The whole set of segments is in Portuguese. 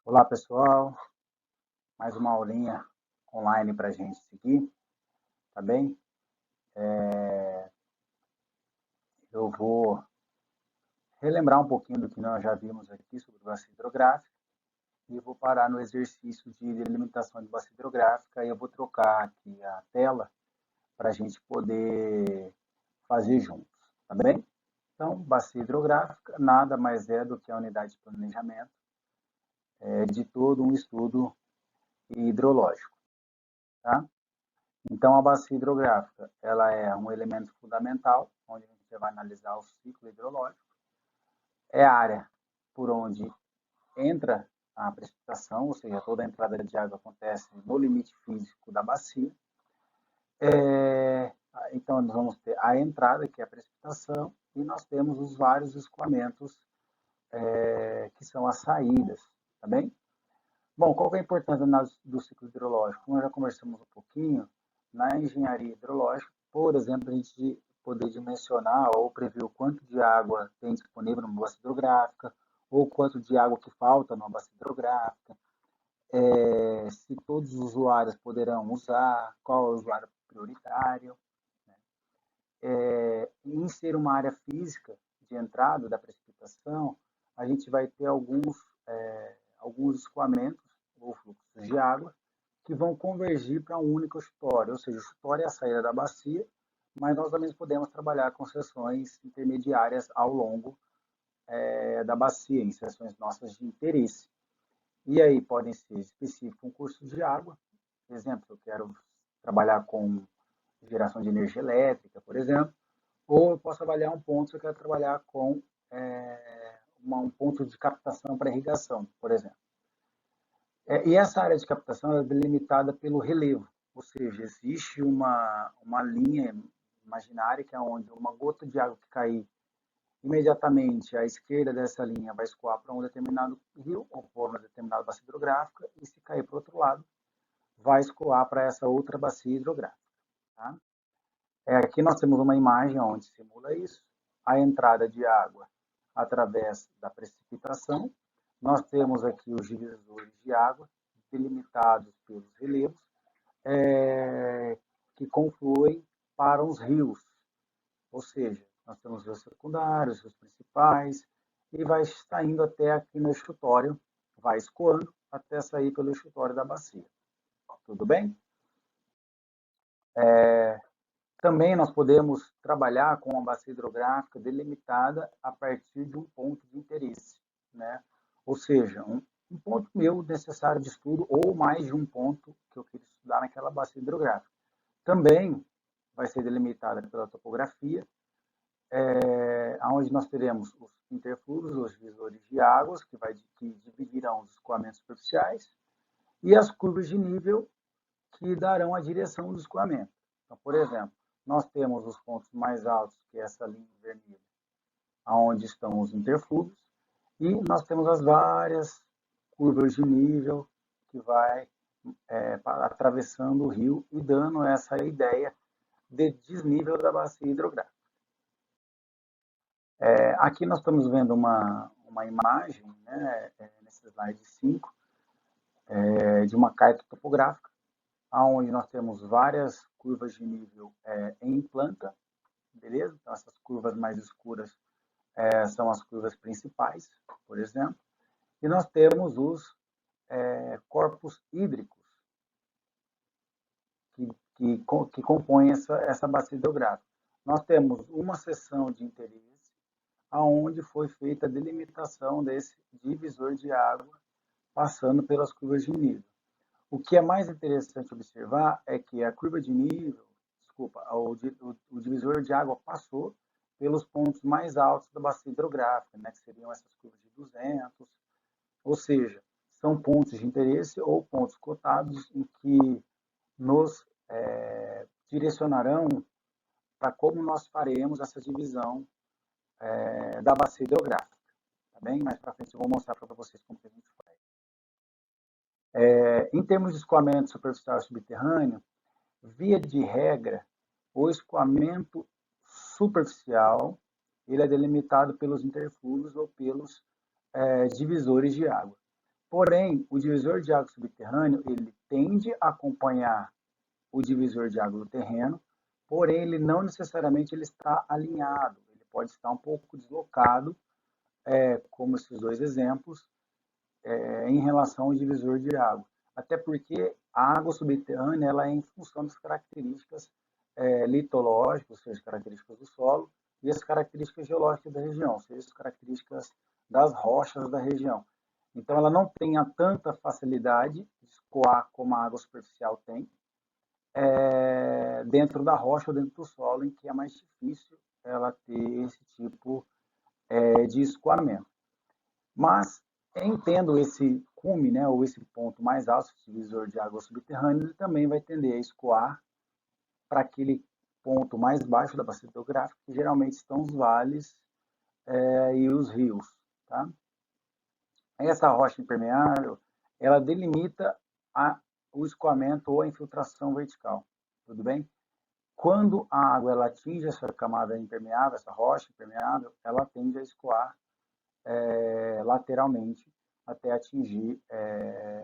Olá, pessoal. Mais uma aulinha online para a gente seguir, tá bem? Eu vou relembrar um pouquinho do que nós já vimos aqui sobre bacia hidrográfica e vou parar no exercício de delimitação de bacia hidrográfica e eu vou trocar aqui a tela para a gente poder fazer juntos, tá bem? Então, bacia hidrográfica nada mais é do que a unidade de planejamento de todo um estudo hidrológico, tá? Então, a bacia hidrográfica ela é um elemento fundamental, onde a gente vai analisar o ciclo hidrológico. É a área por onde entra a precipitação, ou seja, toda a entrada de água acontece no limite físico da bacia. Então, nós vamos ter a entrada, que é a precipitação, e nós temos os vários escoamentos, que são as saídas, tá bem? Bom, qual é a importância da análise do ciclo hidrológico? Como nós já conversamos um pouquinho, na engenharia hidrológica, por exemplo, a gente poder dimensionar ou prever o quanto de água tem disponível numa bacia hidrográfica, ou quanto de água que falta numa bacia hidrográfica, se todos os usuários poderão usar, qual é o usuário prioritário. Em ser uma área física de entrada da precipitação, a gente vai ter alguns escoamentos ou fluxos de água que vão convergir para um único estuário, ou seja, o estuário é a saída da bacia, mas nós também podemos trabalhar com seções intermediárias ao longo da bacia, em seções nossas de interesse. E aí podem ser específicos um curso de água, por exemplo, eu quero trabalhar com geração de energia elétrica, por exemplo, ou eu posso avaliar um ponto se eu quero trabalhar com um ponto de captação para irrigação, por exemplo. E essa área de captação é delimitada pelo relevo, ou seja, existe uma linha imaginária que é onde uma gota de água que cair imediatamente à esquerda dessa linha vai escoar para um determinado rio ou por uma determinada bacia hidrográfica, e se cair para o outro lado, vai escoar para essa outra bacia hidrográfica. Tá? Aqui nós temos uma imagem onde simula isso, a entrada de água através da precipitação. Nós temos aqui os divisores de água, delimitados pelos relevos, que confluem para os rios. Ou seja, nós temos rios secundários, rios principais, e vai saindo até aqui no estuário, vai escoando até sair pelo estuário da bacia. Tudo bem? Também nós podemos trabalhar com uma bacia hidrográfica delimitada a partir de um ponto de interesse, né? Ou seja, um ponto meu necessário de estudo ou mais de um ponto que eu queira estudar naquela bacia hidrográfica. Também vai ser delimitada pela topografia, onde nós teremos os interfluros, os divisores de águas, que dividirão os escoamentos superficiais, e as curvas de nível, que darão a direção do escoamento. Então, por exemplo, nós temos os pontos mais altos, que é essa linha vermelha, onde estão os interfluros, e nós temos as várias curvas de nível que vai atravessando o rio e dando essa ideia de desnível da bacia hidrográfica. Aqui nós estamos vendo uma imagem, né, nesse slide 5, de uma carta topográfica, onde nós temos várias curvas de nível em planta, beleza? Então, essas curvas mais escuras são as curvas principais, por exemplo, e nós temos os corpos hídricos que compõem essa bacia hidrográfica. Nós temos uma seção de interesse aonde foi feita a delimitação desse divisor de água passando pelas curvas de nível. O que é mais interessante observar é que a curva de nível, o divisor de água passou pelos pontos mais altos da bacia hidrográfica, né, que seriam essas curvas de 200, ou seja, são pontos de interesse ou pontos cotados em que nos direcionarão para como nós faremos essa divisão da bacia hidrográfica. Tá bem? Mais para frente eu vou mostrar para vocês como que a gente faz. Em termos de escoamento superficial e subterrâneo, via de regra, o escoamento superficial ele é delimitado pelos interfluros ou pelos divisores de água. Porém, o divisor de água subterrâneo, ele tende a acompanhar o divisor de água do terreno, porém ele não necessariamente ele está alinhado, ele pode estar um pouco deslocado, como esses dois exemplos, em relação ao divisor de água. Até porque a água subterrânea ela é em função das características litológicas, ou seja, características do solo, e as características geológicas da região, ou seja, as características das rochas da região. Então, ela não tem tanta facilidade de escoar como a água superficial tem, dentro da rocha ou dentro do solo, em que é mais difícil ela ter esse tipo de escoamento. Mas, entendo esse cume, né, ou esse ponto mais alto, esse divisor de água subterrânea, ele também vai tender a escoar para aquele ponto mais baixo da bacia hidrográfica, que geralmente estão os vales e os rios. Tá? Essa rocha impermeável, ela delimita o escoamento ou a infiltração vertical. Tudo bem? Quando a água ela atinge essa camada impermeável, essa rocha impermeável, ela tende a escoar lateralmente até atingir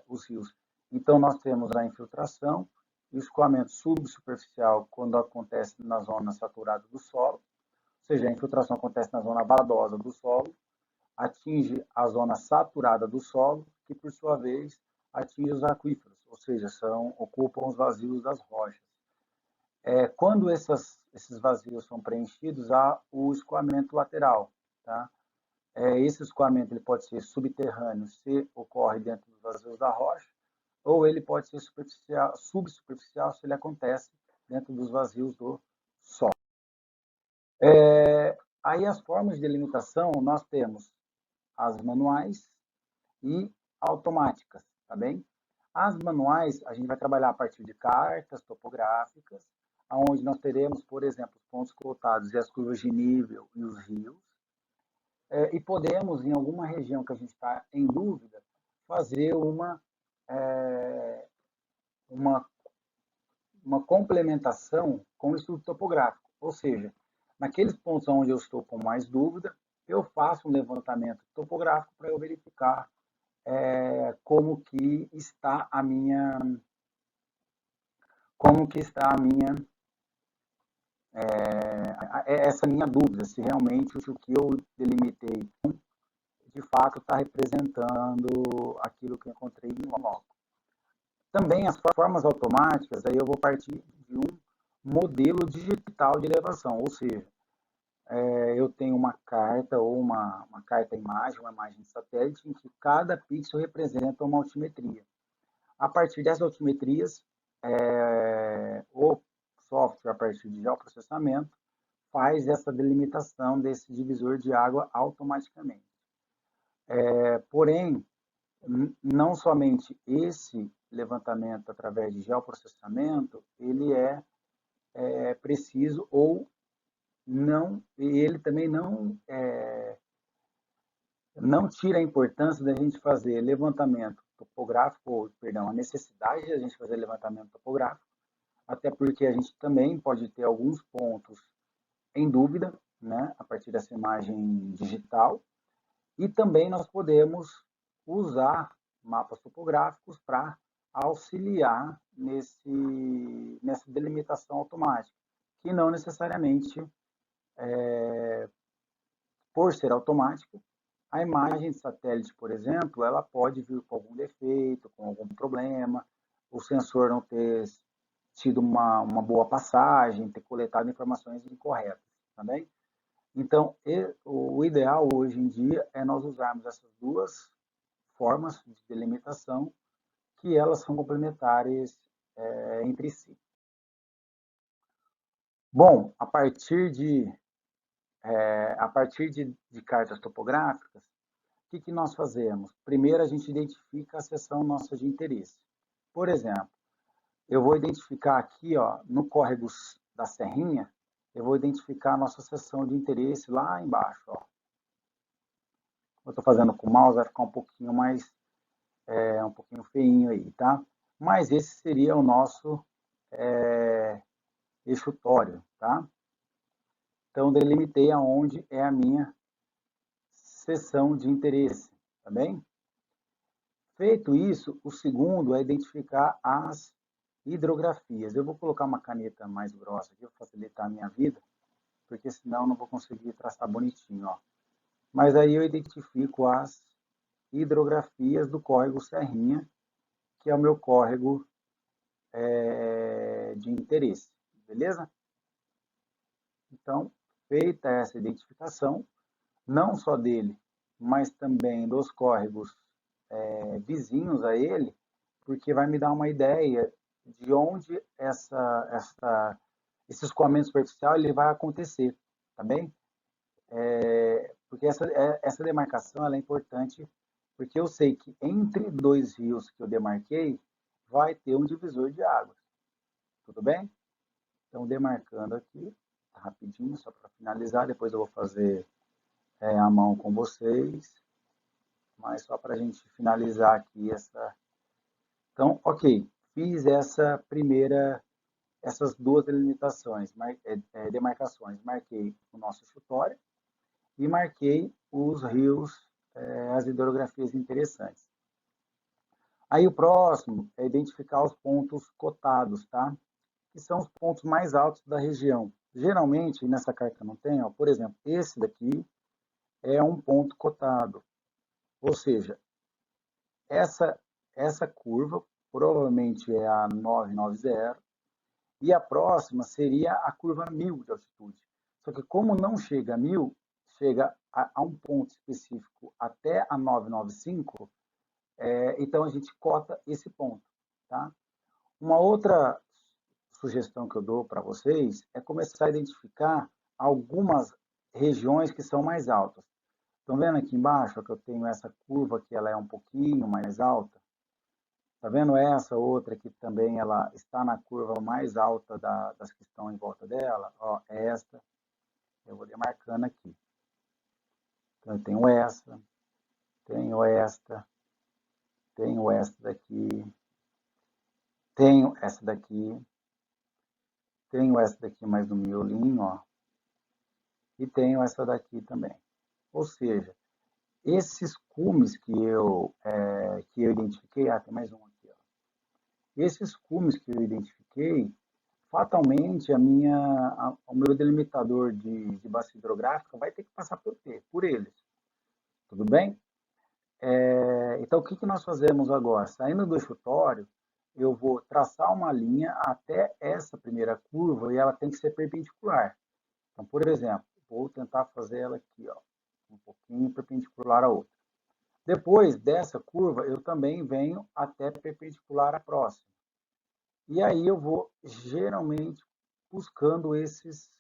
os rios. Então, nós temos a infiltração e o escoamento subsuperficial quando acontece na zona saturada do solo, ou seja, a infiltração acontece na zona badosa do solo, atinge a zona saturada do solo, que por sua vez atinge os aquíferos, ou seja, ocupam os vazios das rochas. Quando esses vazios são preenchidos, há o escoamento lateral. Tá? Esse escoamento ele pode ser subterrâneo, se ocorre dentro dos vazios da rocha, ou ele pode ser subsuperficial, se ele acontece dentro dos vazios do solo. Aí as formas de delimitação, nós temos as manuais e automáticas, tá bem? As manuais, a gente vai trabalhar a partir de cartas topográficas, onde nós teremos, por exemplo, os pontos cotados e as curvas de nível e os rios, e podemos, em alguma região que a gente está em dúvida, fazer uma, uma complementação com o estudo topográfico. Ou seja, naqueles pontos onde eu estou com mais dúvida, eu faço um levantamento topográfico para eu verificar como que está a minha essa minha dúvida, se realmente o que eu delimitei de fato está representando aquilo que eu encontrei em loco. Também as formas automáticas, aí eu vou partir de um modelo digital de elevação, ou seja, eu tenho uma carta ou uma carta imagem, uma imagem de satélite, em que cada pixel representa uma altimetria. A partir dessas altimetrias, o software, a partir de geoprocessamento, faz essa delimitação desse divisor de água automaticamente. Porém, não somente esse levantamento através de geoprocessamento, ele é preciso ou não, ele também não tira a importância da gente fazer levantamento topográfico, ou, perdão, a necessidade de a gente fazer levantamento topográfico, até porque a gente também pode ter alguns pontos em dúvida, né, a partir dessa imagem digital, e também nós podemos usar mapas topográficos para auxiliar nessa delimitação automática, que não necessariamente, por ser automática, a imagem de satélite, por exemplo, ela pode vir com algum defeito, com algum problema, o sensor não ter tido uma boa passagem, ter coletado informações incorretas, tá bem? Então, o ideal hoje em dia é nós usarmos essas duas formas de delimitação, que elas são complementares entre si. Bom, a partir de cartas topográficas, o que nós fazemos? Primeiro, a gente identifica a seção nossa de interesse. Por exemplo, eu vou identificar aqui, ó, no córrego da Serrinha, eu vou identificar a nossa seção de interesse lá embaixo. Ó. Eu estou fazendo com o mouse, vai ficar um pouquinho mais, um pouquinho feinho aí, tá? Mas esse seria o nosso exutório, tá? Então, delimitei aonde é a minha seção de interesse, tá bem? Feito isso, o segundo é identificar as hidrografias. Eu vou colocar uma caneta mais grossa aqui para facilitar a minha vida, porque senão eu não vou conseguir traçar bonitinho, ó. Mas aí eu identifico as hidrografias do córrego Serrinha, que é o meu córrego de interesse, beleza? Então, feita essa identificação, não só dele, mas também dos córregos vizinhos a ele, porque vai me dar uma ideia de onde esse escoamento superficial ele vai acontecer, tá bem? Porque essa demarcação ela é importante, porque eu sei que entre dois rios que eu demarquei, vai ter um divisor de águas, tudo bem? Então, demarcando aqui, rapidinho, só para finalizar, depois eu vou fazer a mão com vocês, mas só para a gente finalizar aqui essa. Então, ok, fiz essas duas delimitações, demarcações. Marquei o nosso chutório e marquei os rios, as hidrografias interessantes. Aí o próximo é identificar os pontos cotados, tá? Que são os pontos mais altos da região. Geralmente, nessa carta não tem, ó, por exemplo, esse daqui é um ponto cotado. Ou seja, essa curva provavelmente é a 990 e a próxima seria a curva 1000 de altitude. Só que como não chega a 1000, chega a um ponto específico até a 995, então a gente cota esse ponto, tá? Uma outra sugestão que eu dou para vocês é começar a identificar algumas regiões que são mais altas. Estão vendo aqui embaixo que eu tenho essa curva que ela é um pouquinho mais alta? Está vendo essa outra que também ela está na curva mais alta das que estão em volta dela? Ó, esta, eu vou demarcando aqui. Então, eu tenho essa daqui, tenho essa daqui mais no miolinho, ó, e tenho essa daqui também. Ou seja, esses cumes que eu identifiquei, tem mais um aqui, ó. Esses cumes que eu identifiquei, fatalmente o meu delimitador de bacia hidrográfica vai ter que passar por eles. Tudo bem? Então, o que nós fazemos agora? Saindo do chutório, eu vou traçar uma linha até essa primeira curva e ela tem que ser perpendicular. Então, por exemplo, vou tentar fazer ela aqui, ó, um pouquinho perpendicular à outra. Depois dessa curva, eu também venho até perpendicular à próxima. E aí eu vou geralmente buscando esses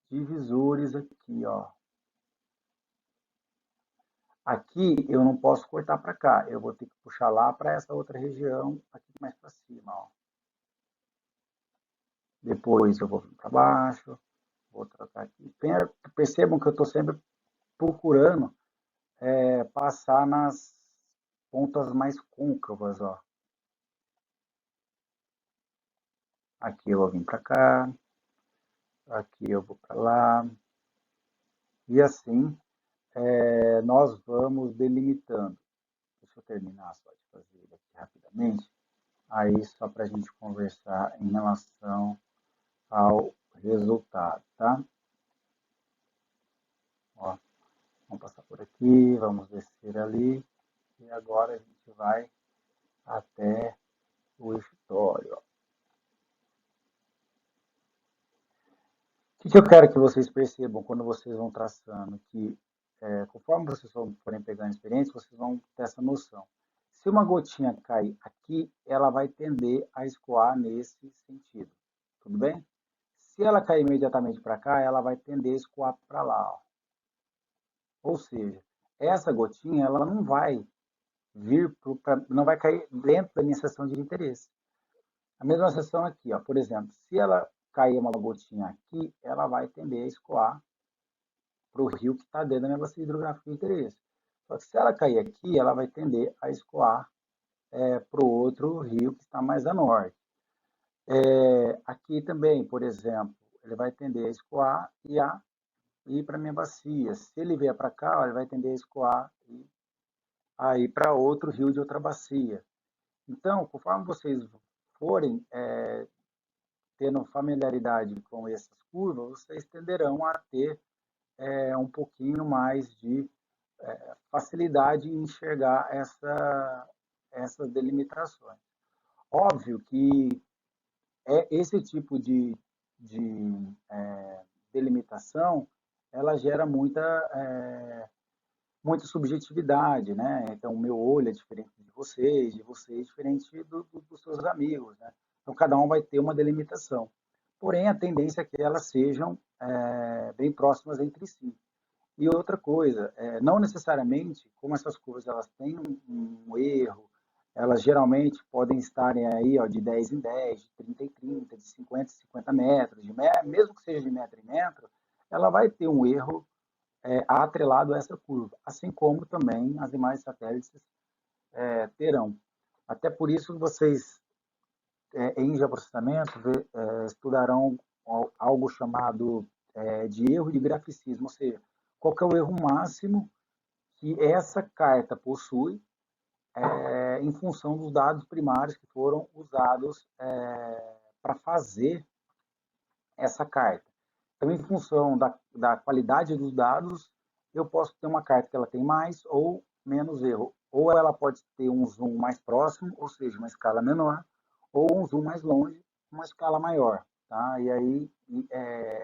divisores aqui, ó. Aqui eu não posso cortar para cá, eu vou ter que puxar lá para essa outra região aqui mais para cima, ó. Depois eu vou vir para baixo, vou tratar aqui. Percebam que eu estou sempre procurando passar nas pontas mais côncavas, ó. Aqui eu vou vir para cá, aqui eu vou para lá, e assim nós vamos delimitando. Deixa eu terminar só de fazer ele aqui rapidamente, aí só para a gente conversar em relação ao resultado, tá? Ó, vamos passar por aqui, vamos descer ali, e agora a gente vai até o escritório. O que eu quero que vocês percebam quando vocês vão traçando? Que conforme vocês forem pegando experiência, vocês vão ter essa noção. Se uma gotinha cair aqui, ela vai tender a escoar nesse sentido. Tudo bem? Se ela cair imediatamente para cá, ela vai tender a escoar para lá. Ó. Ou seja, essa gotinha ela não vai não vai cair dentro da minha seção de interesse. A mesma seção aqui, ó, por exemplo, se ela cair uma gotinha aqui, ela vai tender a escoar para o rio que está dentro da minha bacia hidrográfica de interesse. Só que se ela cair aqui, ela vai tender a escoar para o outro rio que está mais a norte. Aqui também, por exemplo, ele vai tender a escoar e ir para a minha bacia. Se ele vier para cá, ele vai tender a escoar e aí para outro rio de outra bacia. Então, conforme vocês forem tendo familiaridade com essas curvas, vocês tenderão a ter um pouquinho mais de facilidade em enxergar essas delimitações. Óbvio que esse tipo de delimitação, ela gera muita subjetividade, né? Então, o meu olho é diferente de vocês é diferente dos seus amigos, né? Então, cada um vai ter uma delimitação. Porém, a tendência é que elas sejam bem próximas entre si. E outra coisa, não necessariamente, como essas curvas elas têm um erro, elas geralmente podem estarem aí ó, de 10 em 10, de 30 em 30, de 50 em 50 metros, mesmo que seja de metro em metro, ela vai ter um erro atrelado a essa curva, assim como também as demais satélites terão. Até por isso vocês, em geoprocessamento, estudarão algo chamado de erro de graficismo, ou seja, qual que é o erro máximo que essa carta possui em função dos dados primários que foram usados para fazer essa carta. Então, em função da qualidade dos dados, eu posso ter uma carta que ela tem mais ou menos erro. Ou ela pode ter um zoom mais próximo, ou seja, uma escala menor, ou um zoom mais longe, uma escala maior. Tá? E aí,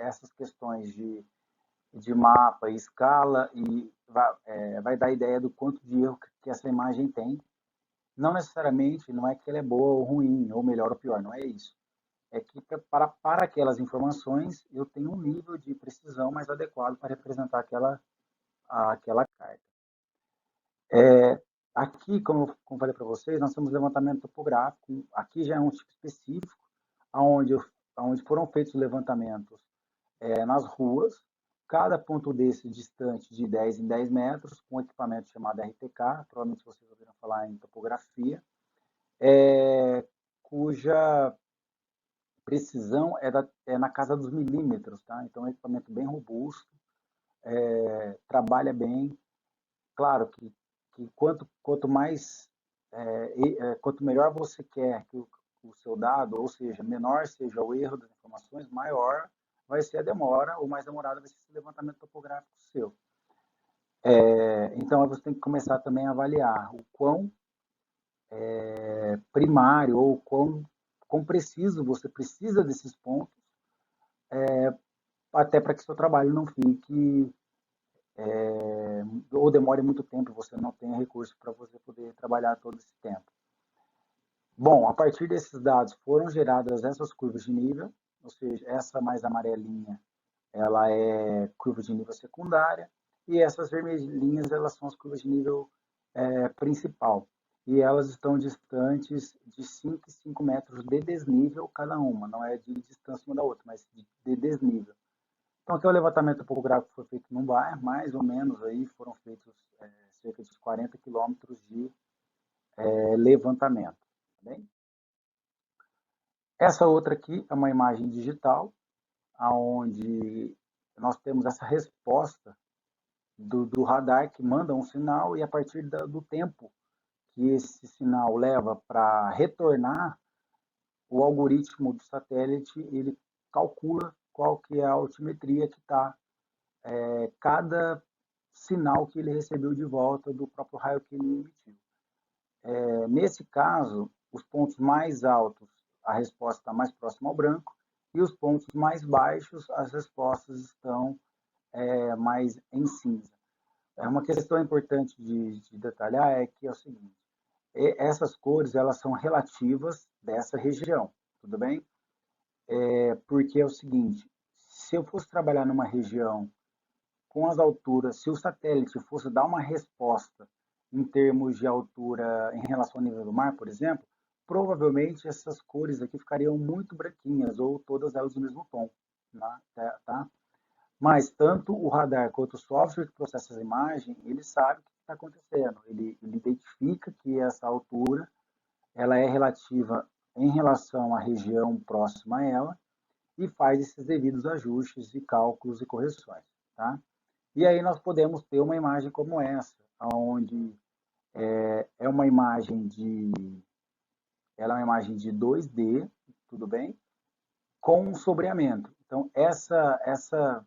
essas questões de mapa, escala, e vai dar ideia do quanto de erro que essa imagem tem. Não necessariamente, não é que ela é boa ou ruim, ou melhor ou pior, não é isso. É que para aquelas informações eu tenho um nível de precisão mais adequado para representar aquela carta. Aqui, como falei para vocês, nós temos levantamento topográfico. Aqui já é um tipo específico, onde foram feitos levantamentos nas ruas, cada ponto desse distante de 10 em 10 metros, com um equipamento chamado RTK, provavelmente vocês ouviram falar em topografia, cuja precisão na casa dos milímetros, tá? Então é um equipamento bem robusto, trabalha bem. Claro que quanto melhor você quer que o seu dado, ou seja, menor seja o erro das informações, maior vai ser a demora, ou mais demorado vai ser esse levantamento topográfico seu. Então você tem que começar também a avaliar o quão primário ou quão preciso você precisa desses pontos, até para que seu trabalho não fique ou demore muito tempo e você não tenha recurso para você poder trabalhar todo esse tempo. Bom, a partir desses dados foram geradas essas curvas de nível, ou seja, essa mais amarelinha, ela é curva de nível secundária, e essas vermelhinhas, elas são as curvas de nível principal. E elas estão distantes de 5 e 5 metros de desnível cada uma, não é de distância uma da outra, mas de desnível. Então, aqui o levantamento topográfico foi feito num bairro, mais ou menos aí foram feitos cerca de 40 quilômetros de levantamento. Tá bem? Essa outra aqui é uma imagem digital, onde nós temos essa resposta do radar que manda um sinal e a partir do tempo que esse sinal leva para retornar, o algoritmo do satélite ele calcula qual que é a altimetria que está cada sinal que ele recebeu de volta do próprio raio que ele emitiu. Nesse caso, os pontos mais altos, a resposta está mais próxima ao branco, e os pontos mais baixos, as respostas estão mais em cinza. Uma questão importante de detalhar é que é o seguinte, essas cores elas são relativas dessa região, tudo bem? Porque é o seguinte, se eu fosse trabalhar numa região com as alturas, se o satélite fosse dar uma resposta em termos de altura em relação ao nível do mar, por exemplo, provavelmente essas cores aqui ficariam muito branquinhas ou todas elas do mesmo tom, tá? Mas tanto o radar quanto o software que processa essa imagem, ele sabe o que está acontecendo, ele identifica que essa altura ela é relativa em relação à região próxima a ela e faz esses devidos ajustes e cálculos e correções, tá? E aí nós podemos ter uma imagem como essa, onde é uma imagem de, ela é uma imagem de 2D, tudo bem? Com um sombreamento. Então, essa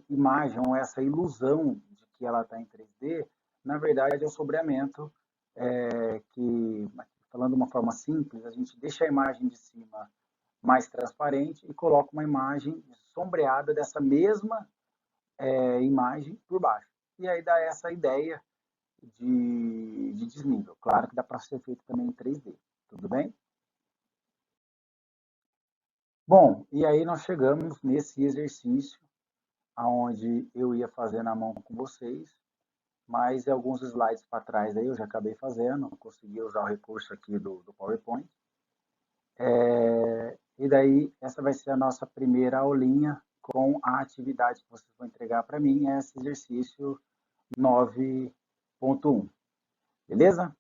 imagem, ou essa ilusão de que ela está em 3D, na verdade é o sombreamento que, falando de uma forma simples, a gente deixa a imagem de cima mais transparente e coloca uma imagem sombreada dessa mesma imagem por baixo. E aí dá essa ideia de desnível. Claro que dá para ser feito também em 3D, tudo bem? Bom, e aí nós chegamos nesse exercício aonde eu ia fazer na mão com vocês, mas alguns slides para trás aí eu já acabei fazendo, consegui usar o recurso aqui do PowerPoint. E daí, essa vai ser a nossa primeira aulinha com a atividade que vocês vão entregar para mim, é esse exercício 9.1. Beleza?